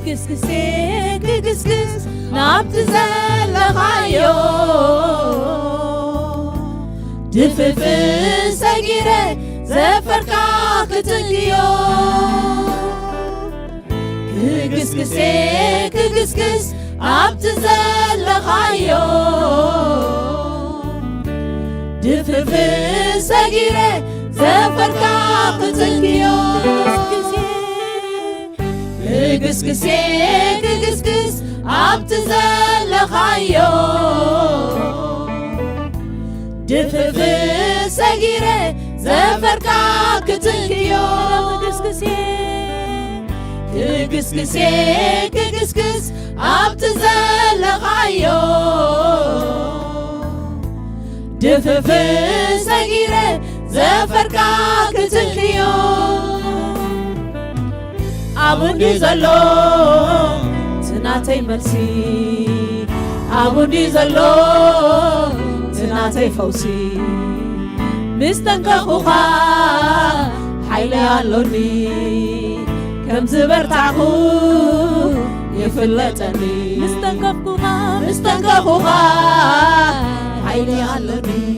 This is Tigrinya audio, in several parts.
كسكس نابت زلخايو دفف سجيرة زفركا كتنكيو كسكس نابت زلخايو دفف سجيرة زفركا كتنكيو كسكس عبت زلخايو دفف سجيرة زفركا كتنكيو كسكس عبت زلخايو دفف سجيرة زفركا كتنكيو أبوندي زلو تناتي مرسي أبوندي زلو تناتي فوسي مستنكخوخا حيلي اللوني كم زبرتعخو يفلتني مستنكخوخا حيلي اللوني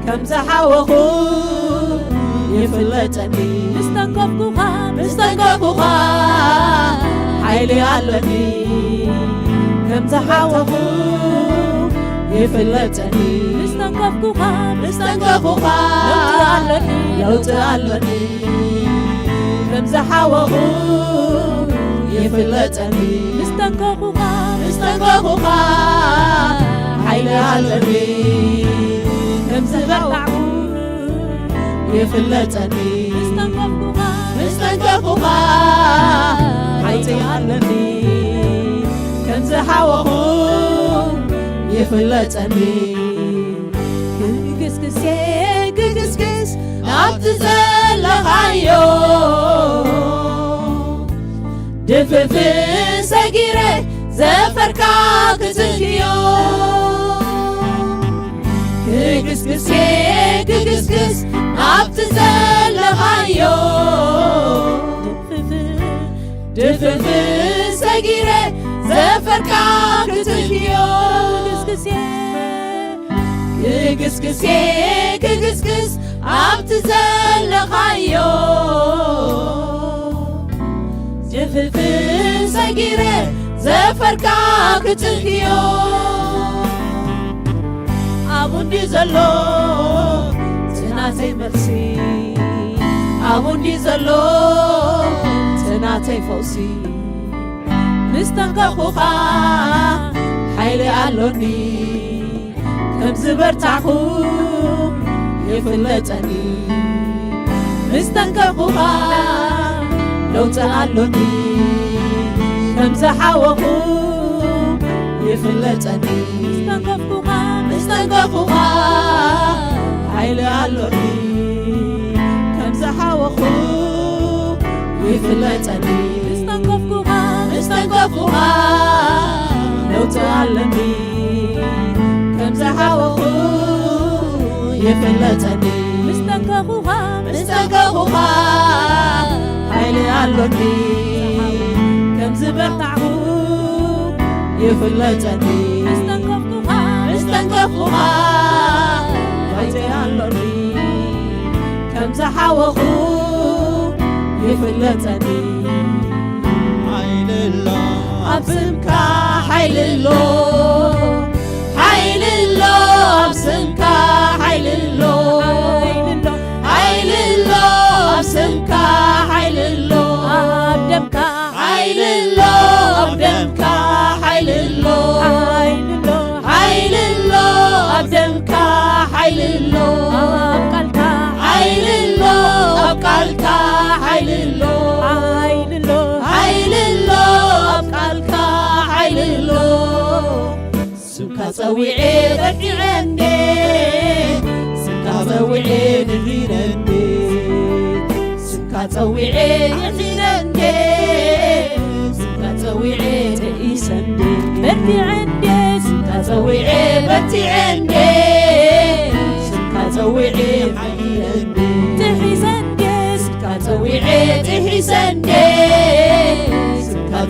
كم زحاوخو يفلتني مستنكخوخا حيلي علني كم زحاوخو يفلتني مستنكخوخا لو تعلني كم زحاوخو يفلتني مستنكخوخا حيلي علني كم زحاوخو يفلتني مستنكخوخا حيلي علني كم زحاوخو يفلتني كسكس نابت زلخايو دفف سجيرة زفركا كتنكيو كسكس نابت زلخايو دفف سجيرة زفركا كتنكيو كسكس عبت زلخايو دفف سجيرة زفركا كتنكيو أبوندي زلو تناتي مرسي أبوندي زلو تناتي فوسي مستنكخوخا حيلي علوني كم زبرتعخو يفلتني مستنكخوخا لو تعلوني كم زحاوخو يفلتني مستنكخوخا حيلي علوني كم زحاوخو يفلتني مستنكخوخا لو تعلني كم زحاوخو يفلتني مستنكخوخا حيلي علوني كم زبرتعخو يفلتني مستنكخوخا حيلي علوني كم زحاوخو يفلتني حيل الله أبسمكا حيل الله حيل الله أبسمكا حيل الله حيل الله أبسمكا حيل الله أبدمكا حيل الله أبدمكا حيل الله حيل الله أبدمكا حيل الله أبقالكا حيل الله أبقالكا حيل الله حيل الله أبقالكا حيل الله سمكا صويعي بدي عندي سمكا صويعي نغير عندي سمكا صويعي يغير عندي سمكا صويعي تقيس عندي بدي عندي سمكا صويعي بدي عندي سمكا صويعي عندي تحيس عندي سمكا صويعي تحيس عندي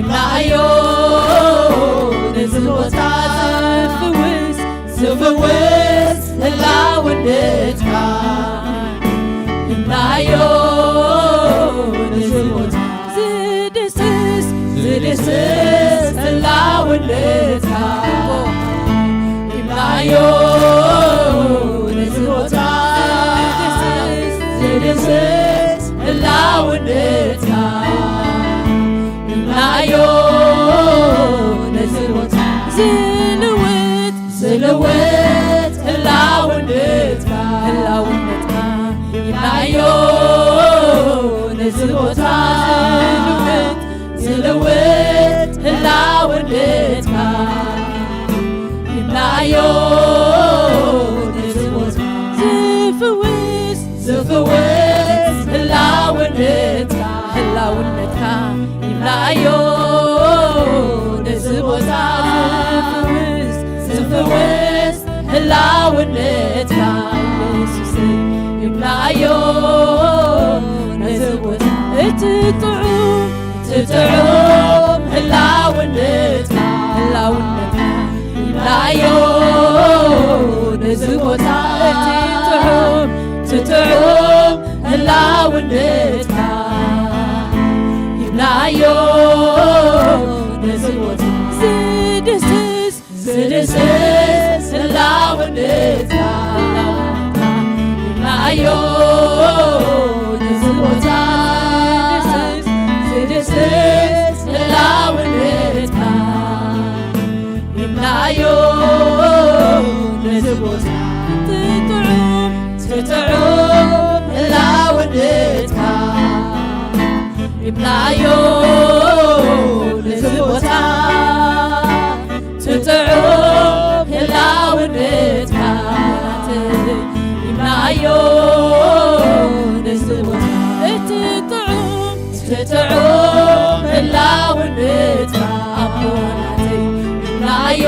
ይብላዮ ንዝቦታ ዝፍውስ ህላውነትካ ይብላዮ ንዝቦታ ዝድስስ ህላውነትካ ይብላዮ ንዝቦታ ዝድስስ ህላውነትካ ይብላዮ ንዝቦታ ዝልውጥ ህላውነትካ ይብላዮ ንዝቦታ ዝልውጥ ህላውነትካ ይብላዮ ንዝቦታ ዝፍውስ ህላውነትካ ይብላዮ ንዝቦታ ዝፍውስ ህላውነትካ ኢየሱስ ይብላዮ ንዝቦታ እትጥዑም ህላውነትካ ይብላዮ ንዝቦታ እትጥዑም ህላውነትካ ይብላዮ ንዝቦታ ዝድስስ ህላውነትካ ይብላዮ ንዝቦታ ዝድስስ ህላውነትካ ይብላዮ ንዝቦታ ትጥዑም ህላውነትካ ይብላዮ ንዝቦታ ትጥዑም ህላውነትካ ይብላዮ ንዝቦታ ትጥዑም ህላውነትካ አቦናተይ ይብላዮ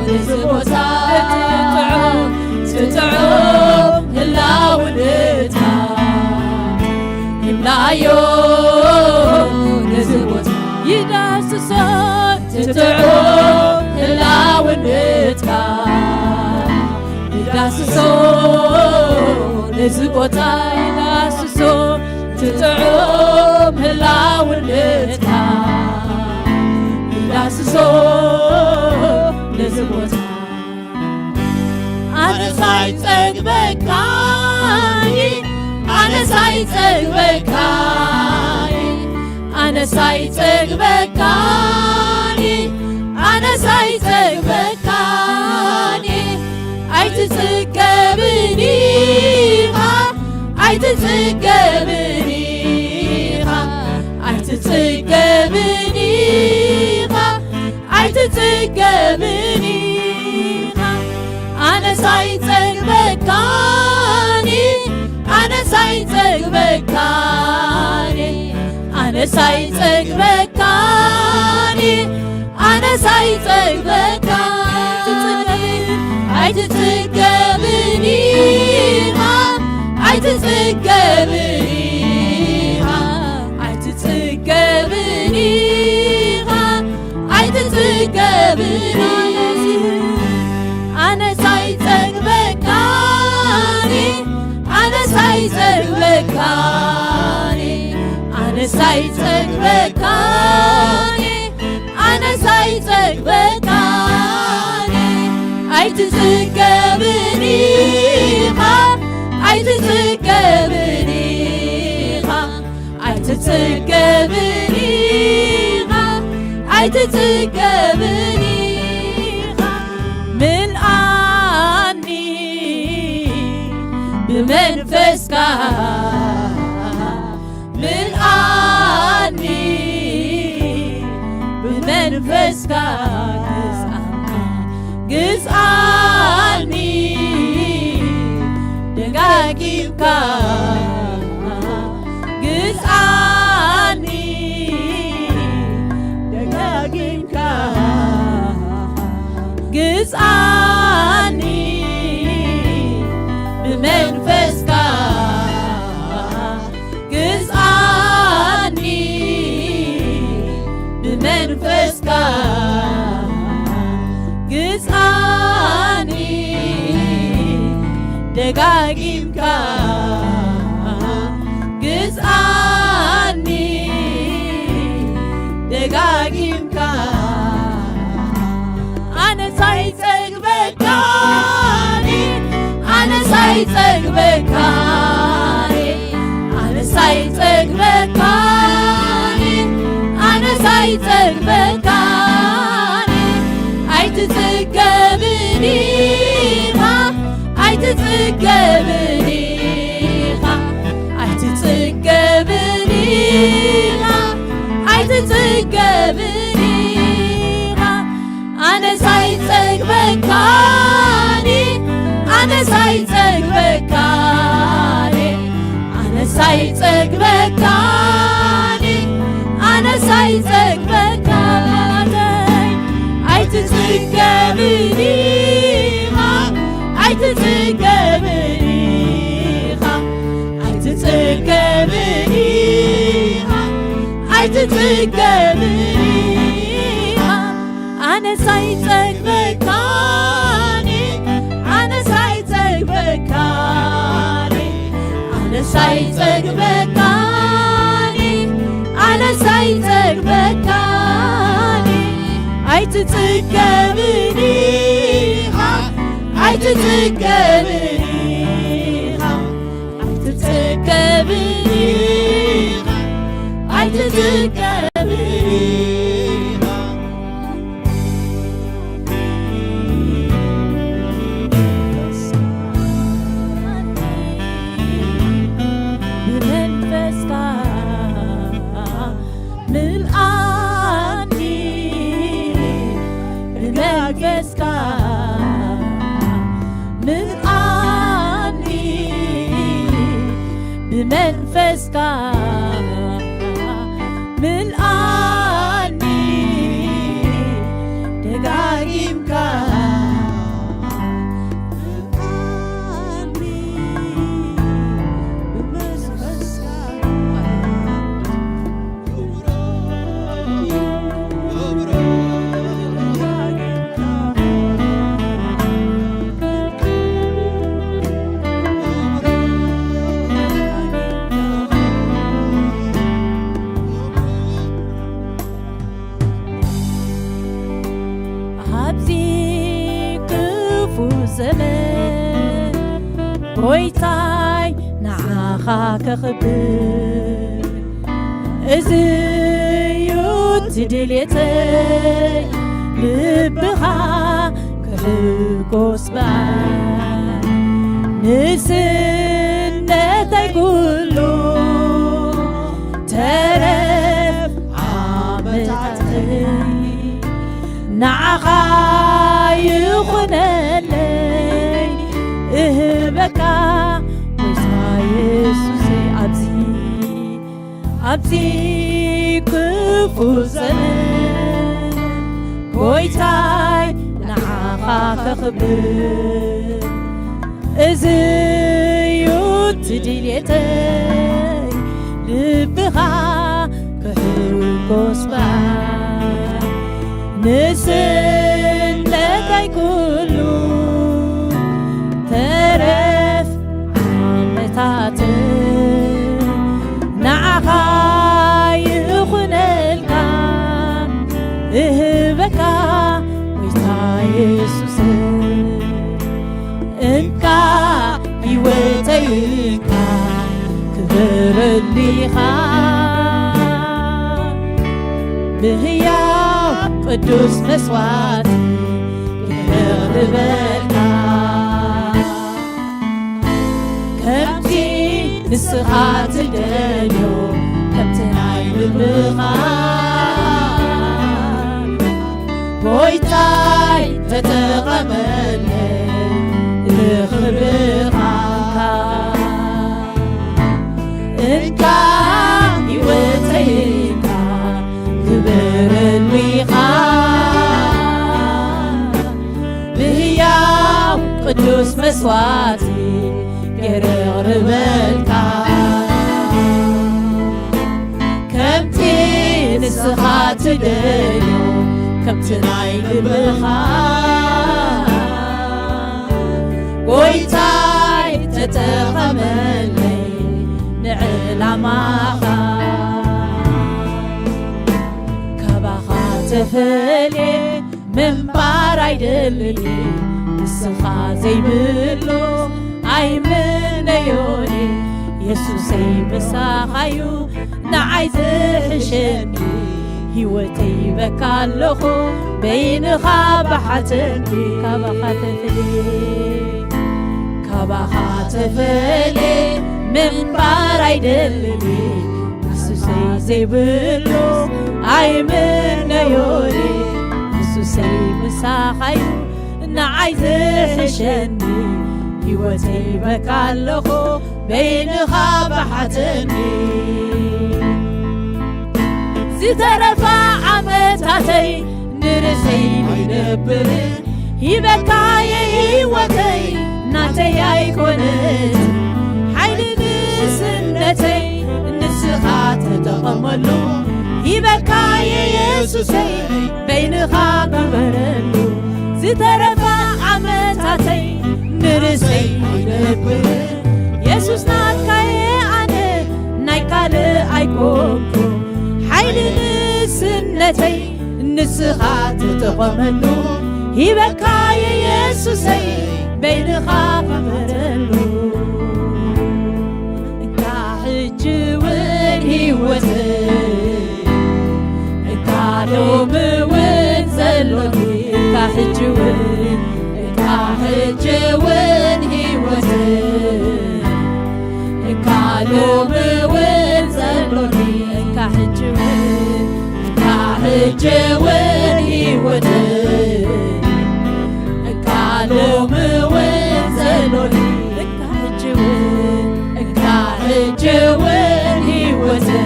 ንዝቦታ ትጥዑም ህላውነትካ ይብላዮ ንዝቦታ ይዳስሶ ትጥዑም ህላውነትካ ይዳስሶ ንዝቦታ ይዳስሶ ትጥዑም ህላውነትካ ይዳስሶ ንዝቦታ አነ ሳይጸግበካይ አነ ሳይጸግበካይ አነ ሳይጸግበካይ አነ ሳይጸግበካይ አይትጽገብኒኻ አይትጽገብኒኻ አይትጽገብኒኻ አይትጽገብኒኻ አነ ሳይጸግበካይ አነ ሳይጸግበካይ አነ ሳይጸግበካይ አነ ሳይጸግበካይ አይትጽገብኒኻ አይትጽገብኒኻ አይትጽገብኒኻ አይትጽገብኒኻ አነ ሳይጸግበካይ አነ ሳይጸግበካይ አነ ሳይጸግበካይ አነ ሳይጸግበካይ አይትጽገብኒኻ አይትጽገብኒኻ አይትጽገብኒኻ አይትጽገብኒኻ ምልአኒ ብመንፈስካ ምልአኒ ብመንፈስካ ግዝአኒ ደጋጊምካ ግዝአኒ ደጋጊምካ ግዝአኒ ብመንፈስካ ግዝአኒ ደጋጊምካ ግዝኣኒ ደጋጊምካ ኣነ ሳይጸግበካኒ ኣነ ሳይጸግበካኒ ኣነ ሳይጸግበካኒ ኣነ ሳይጸግበካኒ ኣይትጽገብኒኻ ኣይትጽገብኒኻ ኣይትጽገብኒኻ ኣይትጽገብኒኻ ኣነ ሳይጸግበካኒ ኣነ ሳይጸግበካኒ ኣነ ሳይጸግበካኒ ኣነ ሳይጸግበካኒ ኣይትጽገብኒኻ ኣይትጽገብኒኻ ኣይትጽገብኒኻ ኣይትጽገብኒኻ ኣነ ሳይጸግበካኒ ኣነ ሳይጸግበካኒ ኣነ ሳይጸግበካኒ ኣነ ሳይጸግበካኒ ኣይትጽገብኒኻ ኣይትጽገብኒኻ ኣይትጽገብኒኻ ኣይትጽገብኒኻ ብመንፈስካ ምልኣኒ ብመንፈስካ ምልኣኒ ብመንፈስካ ምልኣኒ ደጋጊምካ ምልኣኒ ብመንፈስካ ዘመን ጎይታይ ንዓኻ ከኽብር እዝዩ ትድልየተይ ልብኻ ክሕጎስ በዓል ንስነተይ ኩሉ ተረፍ ዓመታተይ ንዓኻ ይኹነለይ እህበካ ወይታ ኢየሱሰይ ኣብዚ ክፉ ዘመን ጎይታይ ንዓኻ ከኽብር እዝዩ ትድልየተይ ልብኻ ክሕጎስ በዓል ንስነተይ ኩሉ ተረፍ ዓመታተይ ንዓኻ ይኹነልካ እህበካ ወይታ ኢየሱሰይ እንካ ሕይወተይ እንካ ክብረሊኻ ብህያው ቅዱስ መስዋዕት ይቕርበልካ ከምቲ ንስኻ ትደልዮ ከምቲ ናይ ልብኻ ጎይታይ ተጠቐመለይ ንኽብርኻ እንካ ሕይወተይ እንካ ክብረሊኻ ብህያው ቅዱስ መስዋዕት ገይረ የቕርበልካ ከምቲ ንስኻ ትደልዮ ከምቲ ናይ ልብኻ ጎይታይ نتخملي نعلماخ كباخا تفلي من باراي دللي نسخا زي بلو أي من يوني يسوسي مساخايو نعايز حشني هيوتي بكالخو بين خابحتني كباخاتفلي من باراي دللي يسوسي زي بلو أي من يوني يسوسي مساخايو نعايز حشني هيوتي بكالخو بين خابحتني زترفع عمتاتي نرسي نبر يبكاي هيوتي ناتي يكونت حيل نسنتي نسخات تقملو يبكاي يسوسي بين خابرلو زترفع عمتاتي نرسي نبر يسوس ناتكاي أنا نايكال أيكوكو حيل نسنتي نسخات تقملو هيبكاي يسوسي بين خابرلو كحجوين هيوتي كالوم ونزلوني كحجوين هيوتي كالوم ونزلوني كحجوين هيوتي كالوم ونزلوني كحجوين هيوتي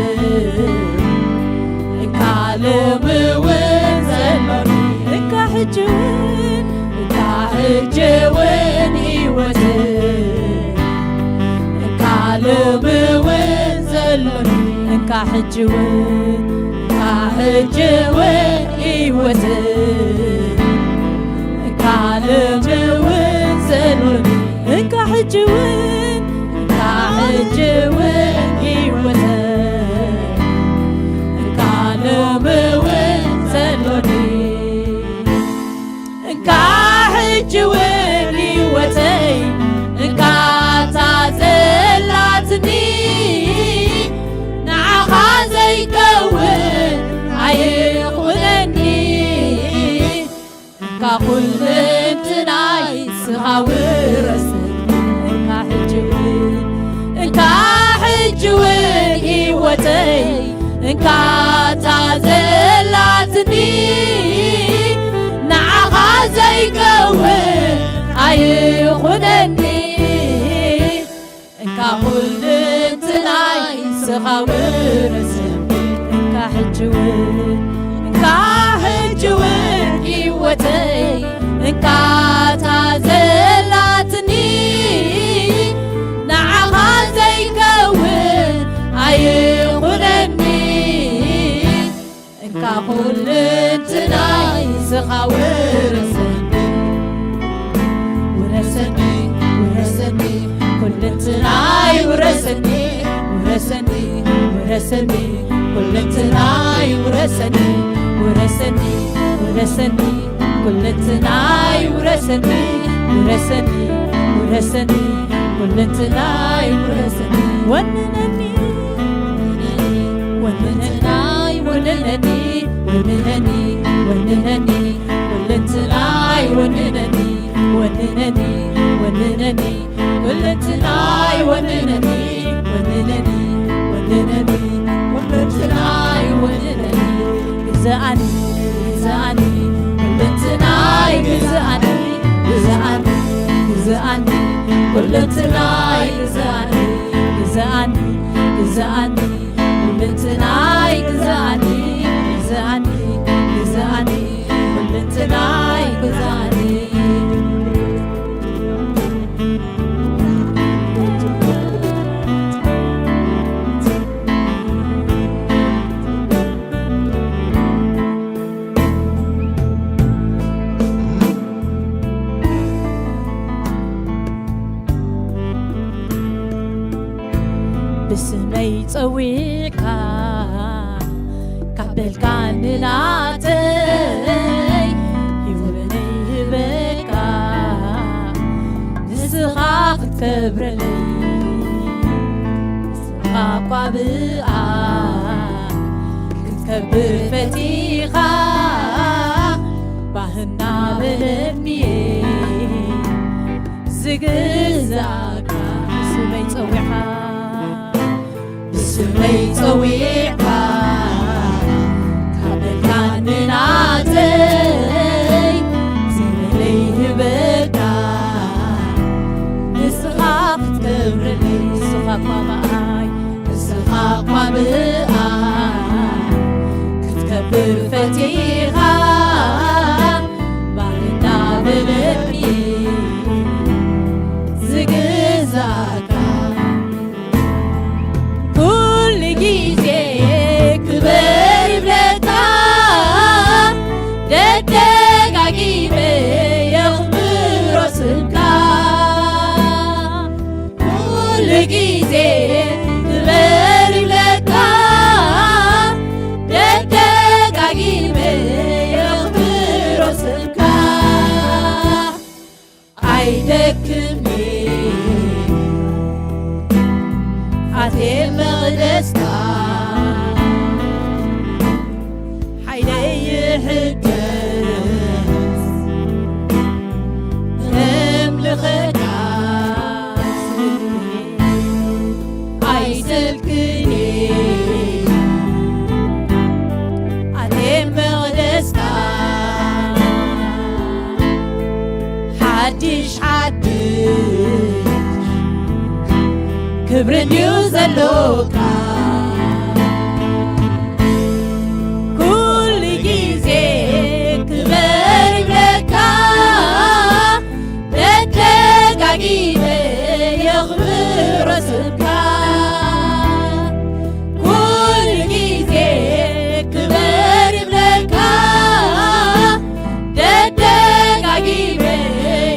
كالوم ونزلوني كحجوين هيوتي كالوم ونزلوني كحجوين هيوتي كالوم ونزلوني كحجوين هيوتي كالوم ونزلوني كحجوين هيوتي كاتازلاتني نعخا زيكون أيخونني ككل انتناي سخاورسن كحجوين هيوتي كاتازلاتني نعخا زيكون أيخونني ككل انتناي سخاورسن كحجوين هيوتي كاتازلاتني نعخا زيكون أيخونني ككل انتناي سخاورسن ورسني كل انتناي ورسني كل انتناي ورسني كل انتناي ورسني كل انتناي ورسني وننني كل انتناي وننني كل انتناي وننني كل انتناي جزاني كل انتناي جزاني كل انتناي جزاني كل انتناي جزاني كل انتناي جزاني ሰሚዕካ ካበልካ ንናተይ ሂወነይ ህበካ ንስኻ ክትከብረለይ ንስኻ እኳ ብኣ ክትከብር ፈቲኻ ባህና በለኒየ ዝግዛእካ ስመይ ፀዊዕካ ብስመይ ፀዊዕካ ካበልካ ንናተይ ዝበለይ ህበካ ንስኻ ክትከብረለይ ንስኻ እኳ በኣይ ንስኻ እኳ ብኣይ ክትከብር ፈቲኻ ባህና በለኒየ ዝግዛእካ ኩሉ ጊዜ ክበር ይብለካ ደጋጊመ የኽብሮ ስምካ ኩሉ ጊዜ ክበር ይብለካ ደጋጊመ የኽብሮ ስምካ ኣይደክሜ ኣቴ መቕደስካ ሓይለይ ይሕደስ ከምልኸካ ኣይስልክኒ ኣቴ መቕደስካ ሓድሽ ክብርን እዩ ዘለካ ኩሉ ጊዜ ክበር ይብለካ ደጋጊመ የኽብሮ ስምካ ኩሉ ጊዜ ክበር ይብለካ ደጋጊመ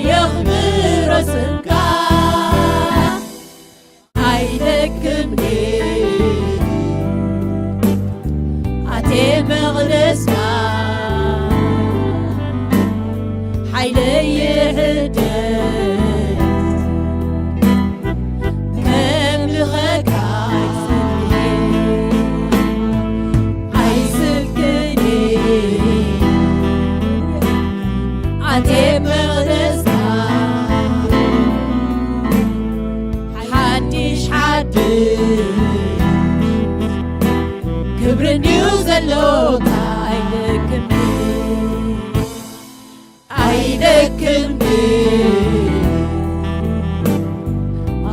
የኽብሮ ስምካ ኣይደክምኒ ኣቴ መቕደስካ ሓይለይ ይሕደስ ከምልኸካ ኣይስልክኒ ኣቴ መቕደስካ ክብርን እዩ ዘለካ ኣይደክምኒ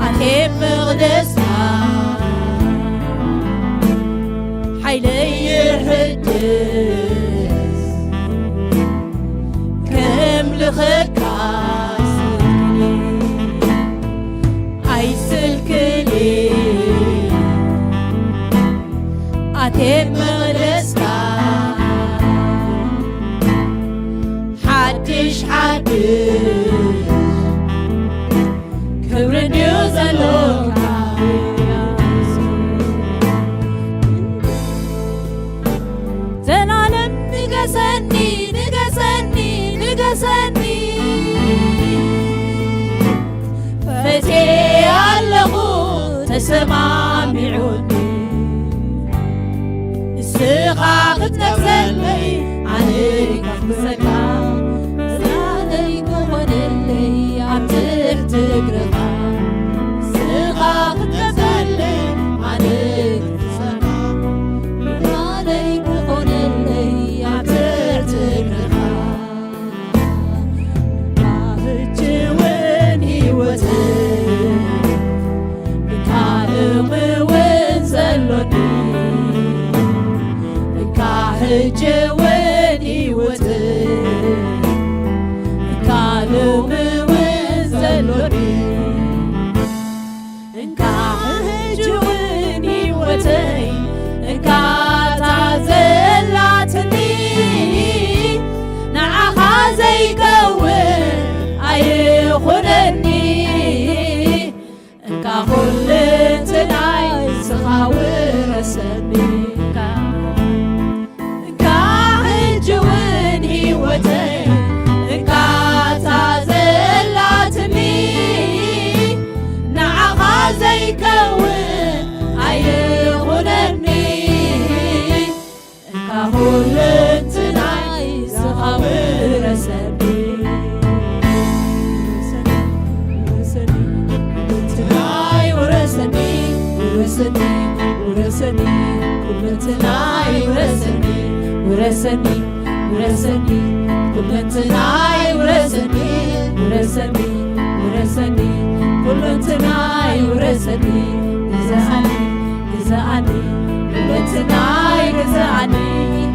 ኣቴ መቕደስካ ሓይለይ ይሕድስ ከምልኸካ ኣይስልክኒ ኣቴ መቕደስካ ሓድሽ ክብርን እዩ ዘለካ ዘላለም ንገሰኒ ንገሰኒ ንገሰኒ ፈቴ ኣለኹ ተሰማሚዑኒ ንስኻ ክትነግሰለይ ኣነ ክፍሰካ ስራደይ ክኾነለይ ኣብ ትሕቲ እግርኻ ንስኻ ክትነግሰለይ ኣነ ክፍሰካ ስራደይ ክኾነለይ ኣብ ትሕቲ እግርኻ ባህጅውን ሂወተይ ካልእ እውን ዘሎኒ ሕጅውን ሂወተይ ካልእ እውን ዘሎኒ እንካ ሕጅውን ሂወተይ እንካ ታዘላትኒ ንዓኻ ዘይከውን ኣይኹነኒ እንካ ኩሉ እንትናይ ንስኻ ውረሰ ሁለንትናይ ዝኸውረሰኒ ሁለንትናይ ውረሰኒ ውረሰኒ ውረሰኒ ሁለንትናይ ውረሰኒ ውረሰኒ ውረሰኒ ሁለንትናይ ውረሰኒ ውረሰኒ ውረሰኒ ሁለንትናይ ውረሰኒ ግዛአኒ ግዛአኒ ሁለንትናይ ግዛአኒ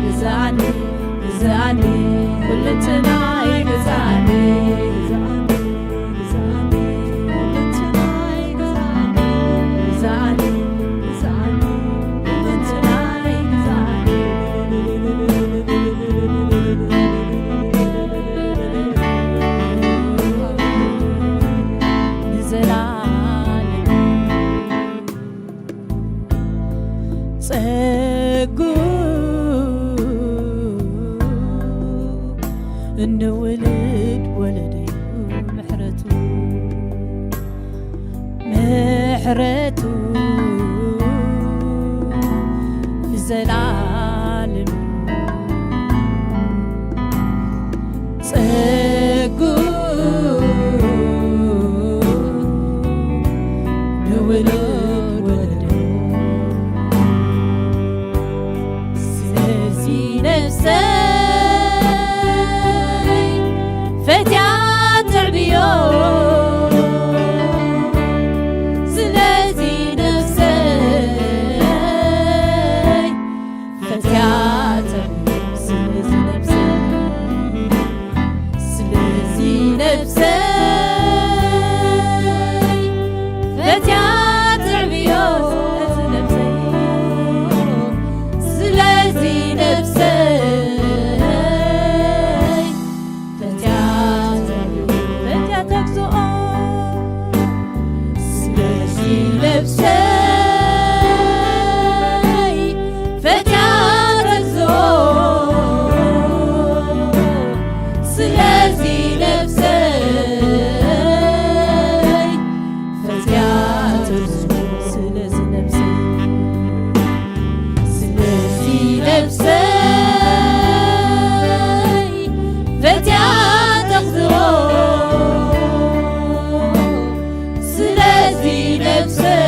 ግዛአኒ ግዛአኒ ሁለንትናይ ግዛአኒ እንውልድ ወለደዩ ምሕረቱ ምሕረቱ ንዘላለም ጸጉ ንውልድ ወለደዩ ስለዚ ነፍሰ فتيات تعبيو سلازي نفسي فتيات سلازي نفسي سلازي نفسي فتيات تعبيو سلازي نفسي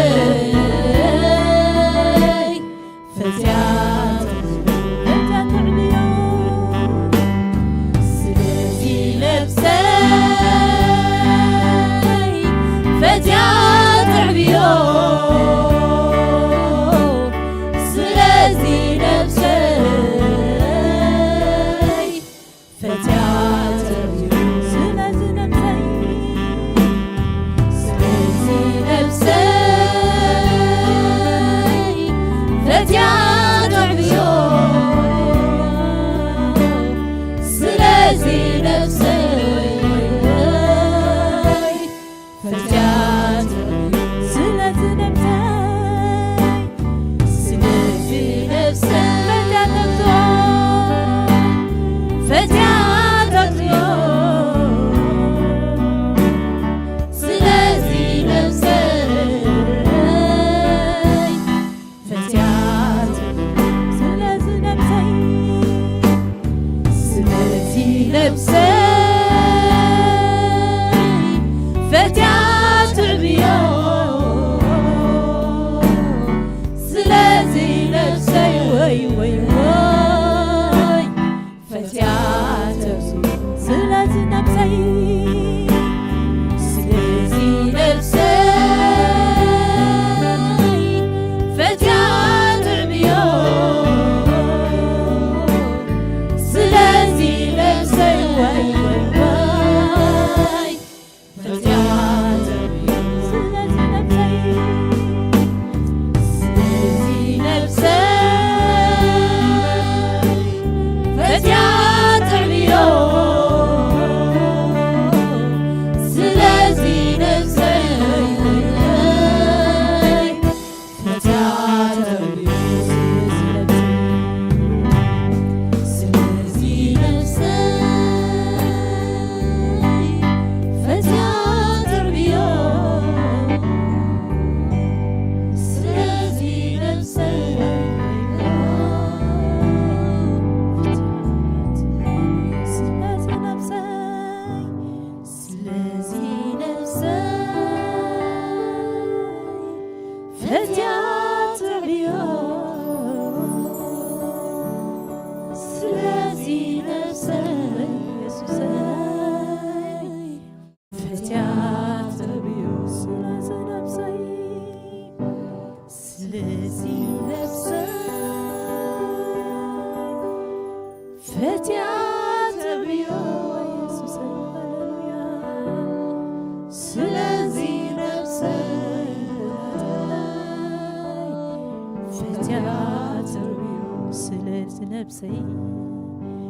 نفسي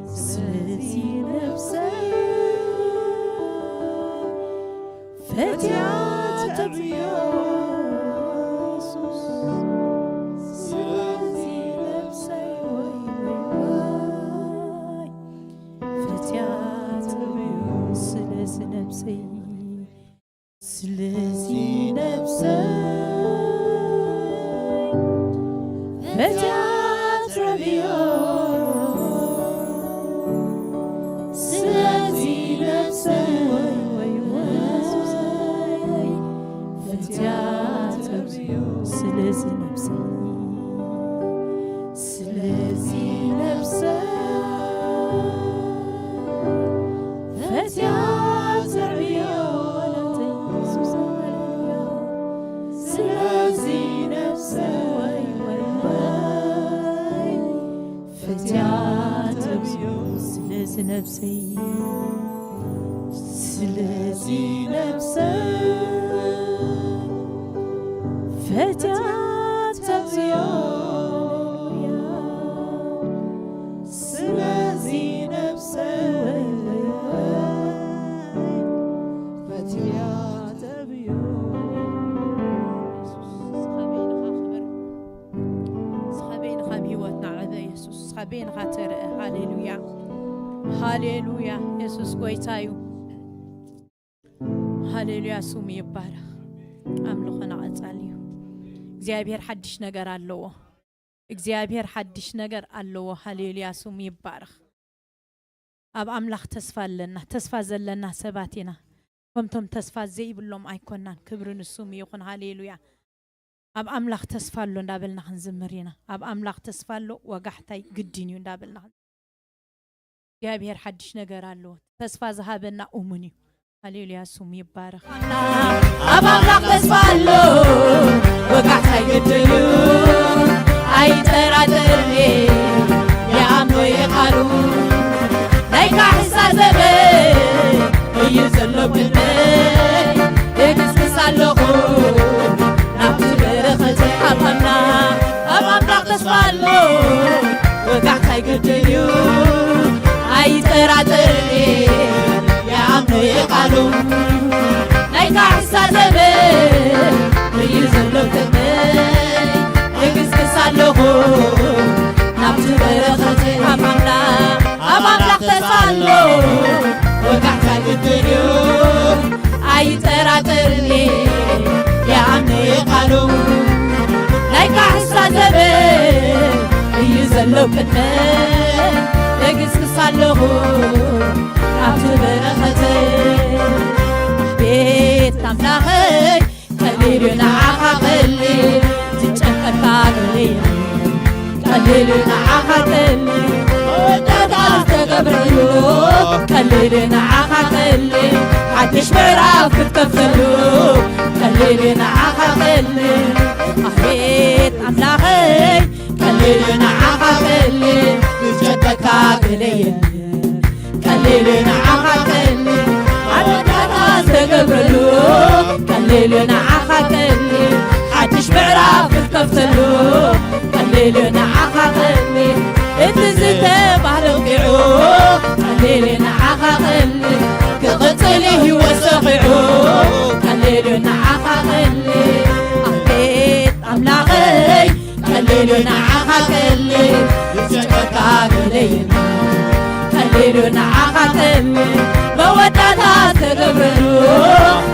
سلازي نفسي فتيات بيوسوس سلازي نفسي فتيات بيوسوس سلازي نفسي سلازي نفسي فتيات بيوسوس سلازي نفسي فتيات بيوسوس سلازي نفسي سلازي نفسي فتيات بيوسوس سلازي نفسي فتيات بيوسوس سلازي نفسي سلازي نفسي فتيات بيوسوس سلازي نفسي فتيات بيوسوس صخبين خبيوتنا على يسوع صخبين خاطر هاليلويا هاليلويا يسوع قويتايو هاليلويا سومي يبارك أملخنا أتصاليو እግዚአብሔር حدش ነገር አለው እግዚአብሔር حدش ነገር አለው ሃሌሉያ ስሙ ይባረክ አብ አምላክ ተስፋ አለና ተስፋ ዘለና ሰባቲና ከምቶም ተስፋ ዘይብሎም አይኮናን ክብርን ስሙ ይኹን ሃሌሉያ አብ አምላክ ተስፋ አለው እንዳበልና ክንዝምሪና አብ አምላክ ተስፋ አለው ወጋሕታይ ግድን እዩ እንዳበልና እግዚአብሔር حدش ነገር አለው ተስፋ ዘሃበና ኡሙኒ ሃሌሉያ ስሙ ይባረክ አብ አምላክ ተስፋ አለው ወጋሕታይ ግድን እዩ አይጠራጠርኔ ያምኖ የቃሉ ላይካ ሕሳዘበ እዩ ዘለብነ እግስግሳለኹ ናብቲ በረኸተ አብ አምላክ ተስፋ አለው ወጋሕታይ ግድን እዩ አይጠራጠርኔ ያምኖ የቃሉ ላይካ ሕሳዘበ እዩ ዘለብነ እግስግሳለኹ ናብቲ በረኸተ አብ አምላክ ተስፋ አለው ወጋሕታይ ግድን እዩ አይጠራጠርኔ ያምኖ የቃሉ ላይካ ሕሳዘበ እዩ ዘለብነ እግስግሳለኹ ናብቲ በረኸተ ቤት አምላኸይ ቀሊሉ ንዓኻ ቀሊል ዝጨንቀካ ቀሊል ቀሊሉ ንዓኻ ቀሊል ወዳታ ዝተገብረሉ ቀሊሉ ንዓኻ ቀሊል ሓድሽ ምዕራፍ ክትከፍተሉ ቀሊሉ ንዓኻ ቀሊል ቤት አምላኸይ ቀሊሉ ንዓኻ ቀሊል ዝጨንቀካ ቀሊል ቀሊሉ ንዓኻ ቀሊል ወዳታ ዝተገብረሉ ቀሊሉ ንዓኻ ቀሊል ሓድሽ ምዕራፍ ክትከፍተሉ ቀሊሉ ንዓኻ ቀሊል እቲ ዝተባህለ ውቂዑ ቀሊሉ ንዓኻ ቀሊል ክቕፅል ህይወት ሰኺዑ ቀሊሉ ንዓኻ ቀሊል ቤት አምላኸይ ቀሊሉ ንዓኻ ቀሊል ዝጨንቀካ ቀሊል ቀሊሉ ንዓኻ ቀሊል መወዳእታ ዝተገብረሉ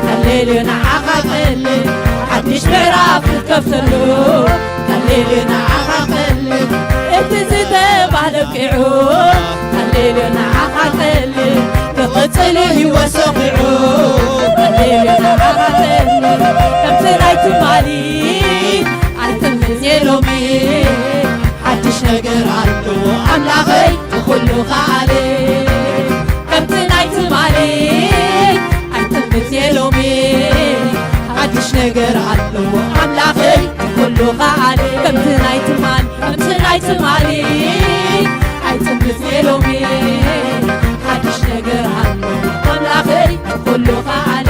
ቀሊሉ ንዓኻ ቀሊል ሓድሽ ምዕራፍ ክትከፍተሉ ቀሊሉ ንዓኻ ቀሊል እቲ ዝተባህለ ውቂዑ ቀሊሉ ንዓኻ ቀሊል ክቕፅል ህይወት ሰኺዑ ቀሊሉ ንዓኻ ቀሊል ከምቲ ናይ ትማሊ ኣይትምዝ ሎሚ ሓድሽ ነገር ኣሎ ኣምላኸይ ኩሉ ኸኣለ ከምቲ ናይ ትማሊ ኣይትምዝ ሎሚ ሓድሽ ነገር ኣሎ ኣምላኸይ ኩሉ ኸኣለ ከምቲ ናይ ትማሊ ኣይትምዝ ሎሚ ሓድሽ ነገር ኣሎ ኣምላኸይ ኩሉ ኸኣለ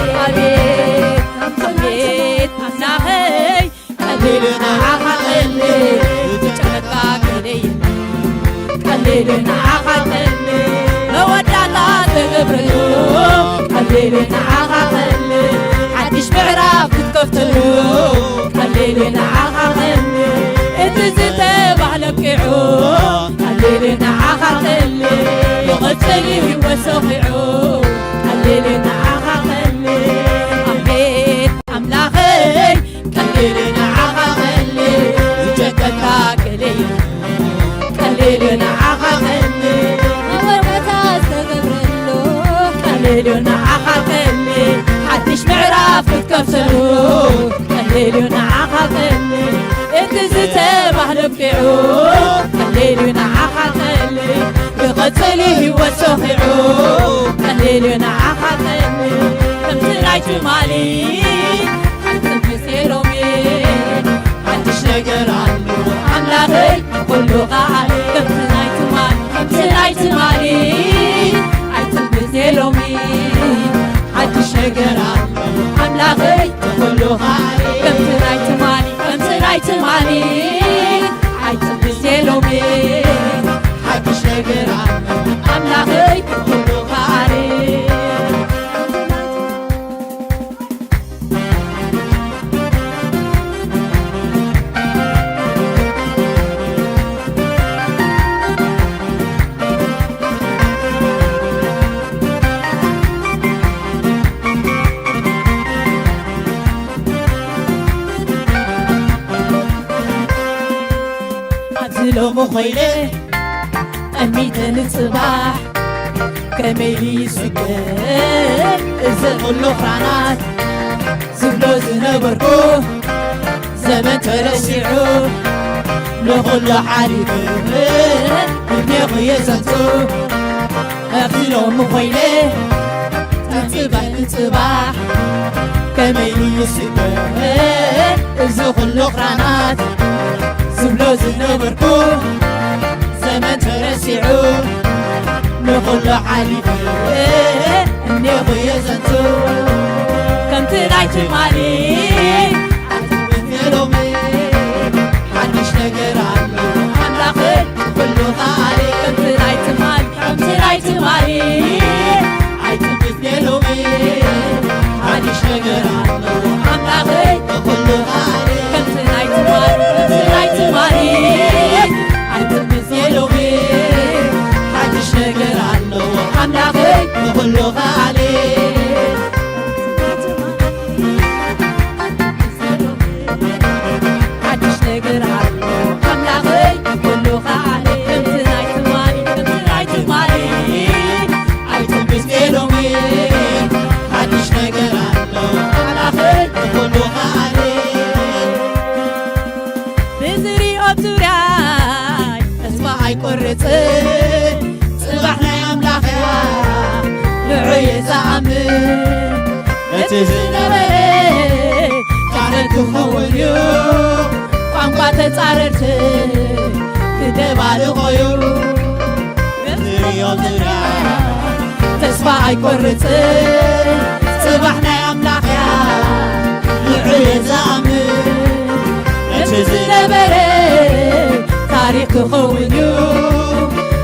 ቤት ኣምላኸይ ቀሊሉ ንዓኻ ቀሊል ዝጨነቃ ቀሊል قليل عقل مودعتا تقبرلو قليل عقل حدش معرف تكفتلو قليل عقل اتزت بعلبكعو قليل عقل يغتلي وسوقعو قليل عقل أمبيت أملاخي قليل عقل زجتك قليل قليل عقل مودعتا تقبرلو قليل عقل حدش معرف تكفتلو قليل عقل اتزت بعلبكعو قليل عقل يغتلي وسوقعو قليل عقل كمترايتو مالي حتى بسيرومي حدش نقر عنه أملاخي كله قاعد كمترايتو مالي حتى بسيرومي حدش نقر عنه أملاخي كله قاعد كمترايتو مالي حتى بسيرومي حدش نقر عنه أملاخي كله قاعد لومو خيلي أميتن الصباح كميلي سكر الزغل الأخرانات زبلو زنبركو زمن ترسعو لغل حريف بنيغ يزنتو أخي لومو خيلي الصباح كميلي سكر الزغل الأخرانات زبلو زنبركو زمن ترسعو نقول حليفة النيغو يزنتو كم ترايت مالي عتبتلومي حدش نقر عنه أملاخي كله غالي كم ترايت مالي عتبتلومي حدش نقر عنه أملاخي كله غالي كم ترايت مالي حدش نقر عنه أملاخي كله غالي حدش نقر عنه أملاخي كله غالي كمتنايت مالي عيتلبس لومي حدش نقر عنه أملاخي كله غالي بزري أبزراي اسمع يقرص صباحنا أملاخي لعي زعمل اتزنبري كانت تخونيو ቋንቋ ተጻረርት ትደባል ኾዩ በዝርዮ ዝራ ተስፋ ኣይቈርጽ ጽባሕ ናይ ኣምላኽያ ልዑል ዝኣምን እቲ ዝነበረ ታሪክ ክኸውን እዩ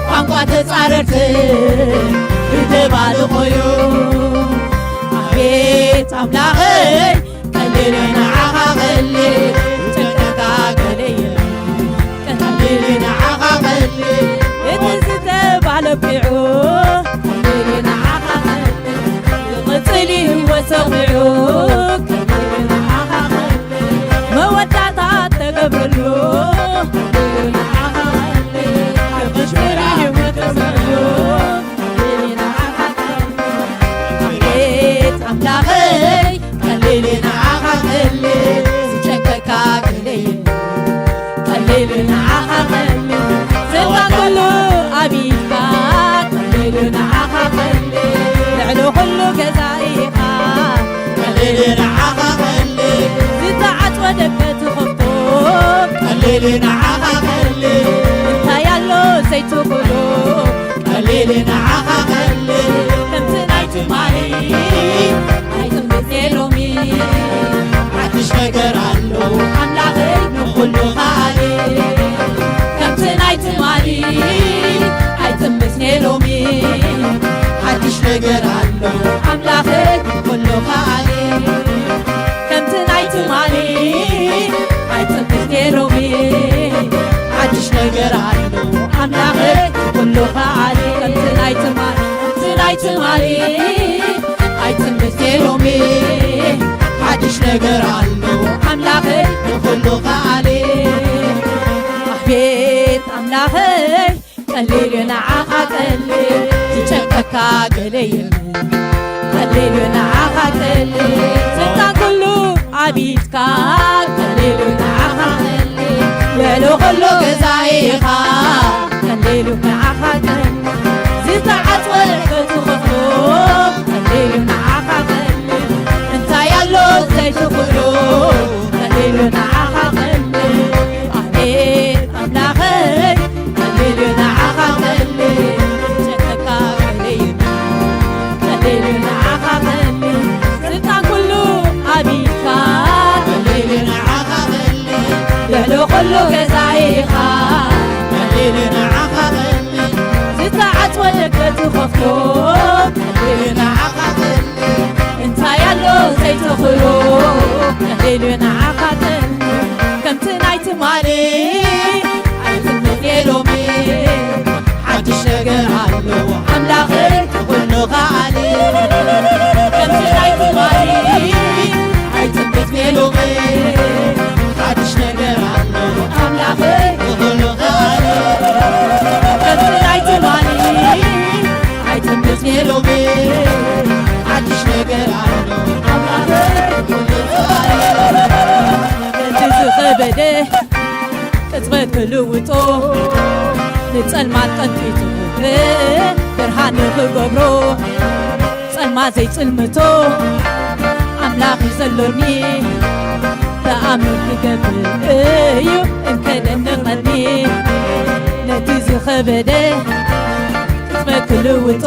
ቋንቋ ተጻረርት ትደባል ኾዩ አቤት ኣምላኸይ ቀሊል ንዓኻ ቀሊል لبيعو كلنا عقل قتلي وسوعو كلنا عقل مودعتا تقبلو كلنا عقل قشمري وتسعو كلنا عقل بيت أملاخي كلنا عقل سجككا كلنا عقل سوا كله أبيكا كلنا عقل لعلو كله جزائها كلنا عقل زدعت ودكت خطو كلنا عقل انت يالو زيت كله كلنا عقل كم تنايت مالي عايزم بزيلومي عدش نقر عنه أملاخي كله غالي كم تنايت مالي ነገር አለው ኣምላኽይ ኩሉ ኸኣሊ ከምቲ ናይ ትማሊ ኣይትምክቴ ሎሚ ሓድሽ ነገር ኣለው ኣምላኽይ ኩሉ ኸኣሊ ከምቲ ናይ ትማሊ ኣይትምክቴ ሎሚ ሓድሽ ነገር ኣለው ኣምላኽይ ኩሉ ኸኣሊ ኣቤት ኣምላኽይ ቀሊል ንዓኻ ቀሊል ዝጨንቀካ ገለ የለን ቀሊል ንዓኻ ቀሊል ስልጣን ኩሉ ዓቢድካ ቀሊል ንዓኻ ቀሊል ልዕሊ ኩሉ ገዛኢኻ ቀሊል ንዓኻ ቀሊል ዝተዓፅወ ትኽእሉ ቀሊል ንዓኻ ቀሊል እንታይ ኣሎ ዘይትኽእሉ ቀሊል ንዓኻ ቀሊል ኣቤት ኣምላኽይ ቀሊል ንዓኻ ቀሊል ጨንቀካ ገለ የለን ቀሊል ንዓኻ ቀሊል ስልጣን ኩሉ ዓቢድካ ቀሊል ንዓኻ ቀሊል ልዕሊ ኩሉ ገዛኢኻ ቀሊል ንዓኻ ቀሊል ዝተዓፅወ ደገ ትኸፍቶ ቀሊል ንዓኻ ቀሊል እንታይ ኣሎ ዘይትኽእሉ ቀሊል ንዓኻ ቀሊል ከምቲ ናይ ትማሊ ኣይትምክቴ ሎሚ ሓድሽ ነገር ኣለው ኣምላኽይ ኩሉ ኸኣሊ ከምቲ ናይ ትማሊ ኣይትምክቴ ሎሚ ሓድሽ ነገር ኣለው ኣምላኽይ ኩሉ ኸኣሊ ከምቲ ናይ ትማሊ ኣይትምክቴ ሎሚ ሓድሽ ነገር ኣለው ኣምላኽይ ኩሉ ኸኣሊ እቲ ዝኸበደ ቅጽበት ክልውጦ ንጸልማት ቀንጢቱ ብርሃን ንኽገብሮ ጸልማት ዘይጽልምቶ ኣምላኽ ዘሎኒ ተኣምር ክገብር እዩ እንከደንቐኒ ነቲ ዝኸበደ ቅጽበት ክልውጦ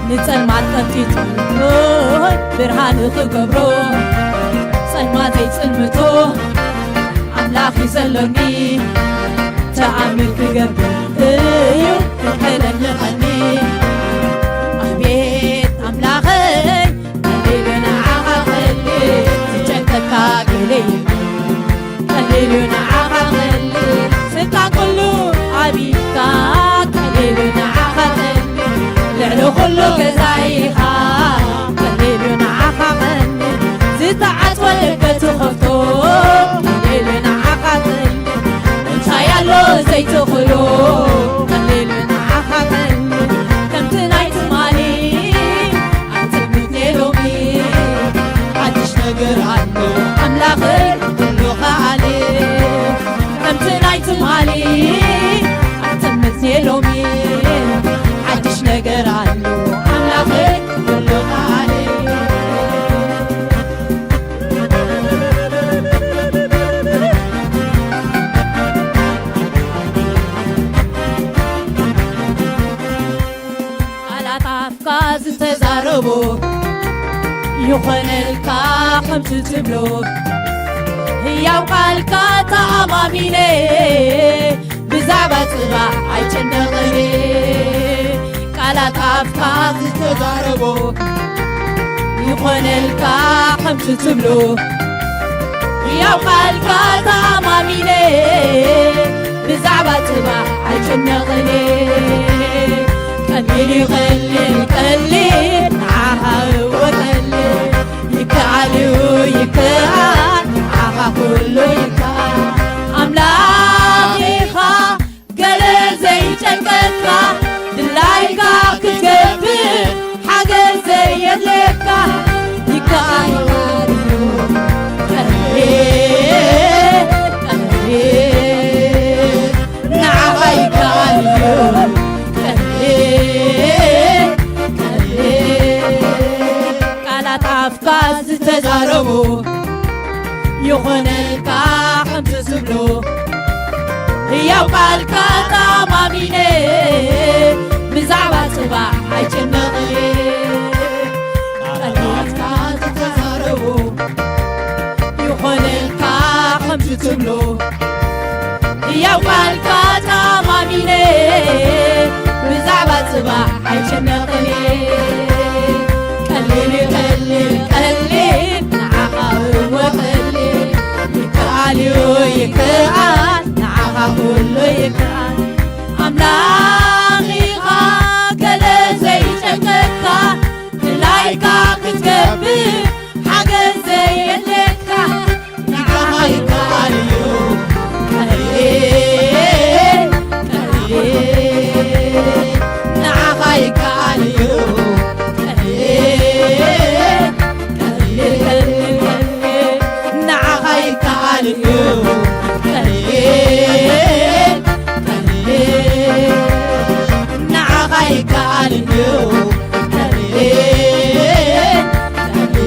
ንጸልማት ቀንጢቱ ብርሃን ንኽገብሮ ጸልማት ዘይጽልምቶ ኣምላኽ ዘሎኒ ተኣምር ክገብር እዩ እንከደንቐኒ ኣቤት ኣምላኽይ ቀሊል ንዓኻ ቀሊል ዝጨንቀካ ገለ የለን ቀሊል ንዓኻ ቀሊል ስልጣን ኩሉ ዓቢድካ ቀሊል ንዓኻ ቀሊል ልዕሊ ኩሉ ገዛኢኻ ቀሊል ንዓኻ ቀሊል ዝተዓፅወ ደገ ትኸፍቶ ቀሊል ንዓኻ ቀሊል እንታይ ኣሎ ዘይትኽእሉ ቀሊል ንዓኻ ቀሊል ከምቲ ናይ ትማሊ ኣይትምክቴ ሎሚ ሓድሽ ነገር ኣለው ኣምላኽይ ኩሉ ኸኣሊ ከምቲ ናይ ትማሊ ኣይትምክቴ ሎሚ ሓድሽ ነገር ኣለው ኣምላኽይ ኩሉ ኸኣሊ ዝተዛረቡ ይኾነልካ ከምቲ ትብሎ ሕያው ቃልካ ተኣማሚነ ብዛዕባ ጽባሕ ኣይጨነቐኒ ቃላት ኣፍካ ዝተዛረቡ ይኾነልካ ከምቲ ትብሎ ሕያው ቃልካ ተኣማሚነ ብዛዕባ ጽባሕ ኣይጨነቐኒ ቀሊል ይኸልል ቀሊል ንዓኻ ወቀሊል ይከኣል ይከኣል ንዓኻ ኩሉ ይከኣል ኣምላኽ ኢኻ ገለ ዘይጨንቀካ ድላይካ ክትገብር ሓገዝ ዘየድለካ ይከኣል እዩ ቀሊል ንዓኻ ይከኣል እዩ ቃላት ኣፍካ ዝተዛረቡ ይኾነልካ ከምቲ ትብሎ ሕያው ቃልካ ተኣማሚነ ብዛዕባ ጽባሕ ኣይጨነቐኒ ቃላት ኣፍካ ዝተዛረቡ ይኾነልካ ከምቲ ትብሎ ሕያው ቃልካ ተኣማሚነ ብዛዕባ ጽባሕ ኣይጨነቕኒ ቀሊል ቀሊል ቀሊል ንዓኻ እሞ ቀሊል ይከኣል እዩ ይከኣል ንዓኻ ኩሉ ይከኣል ኣምላኺኻ ገለ ዘይጨነቅካ ንላይካ ክትገብር ሓገዝ ዘየለካ ንዓኻ ይከኣል እዩ ቀሊል ቀሊል ንዓኻ ይከኣል እዩ ቀሊል ቀሊል ቀሊል ቀሊል ንዓኻ ይከኣል እዩ ቀሊል ቀሊል ንዓኻ ይከኣል እዩ ቀሊል ቀሊል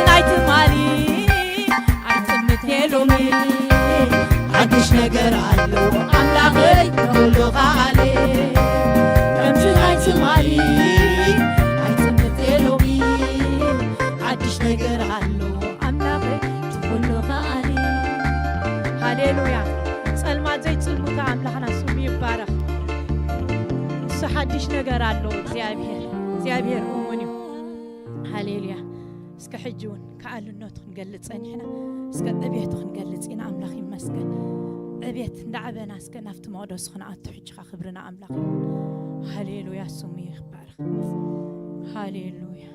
ናይቲ ማሊ ኣይትምትሄሉኒ ሓድሽ ነገር ኣለዎ ኣምላኸይ ኩሉ ኸኣለ ከምዚ ናይቲ ማሊ ኣይትምትሄሉኒ ሓድሽ ነገር ኣለዎ ኣምላኸይ ኩሉ ኸኣለ ሃሌሉያ ጸልማት ዘይጽልሙታ ኣምላኽና ስሙ ይባረኽ እሱ ሓድሽ ነገር ኣለዎ እግዚአብሔር እሙን እዩ ሃሌሉያ እስከ ሕጂ እውን ከኣልነቱ ክንገልጽ ጸኒሕና እስከ ዕብየቱ ክንገልጽ ኢና ኣምላኽ ይመስገን ዕብየት እንዳዕበና እስከ ናፍቲ መቕደሱ ክንኣቱ ሕጂኻ ክብርና ኣምላኽ ሃሌሉያ ስሙ ይባረኽ ሃሌሉያ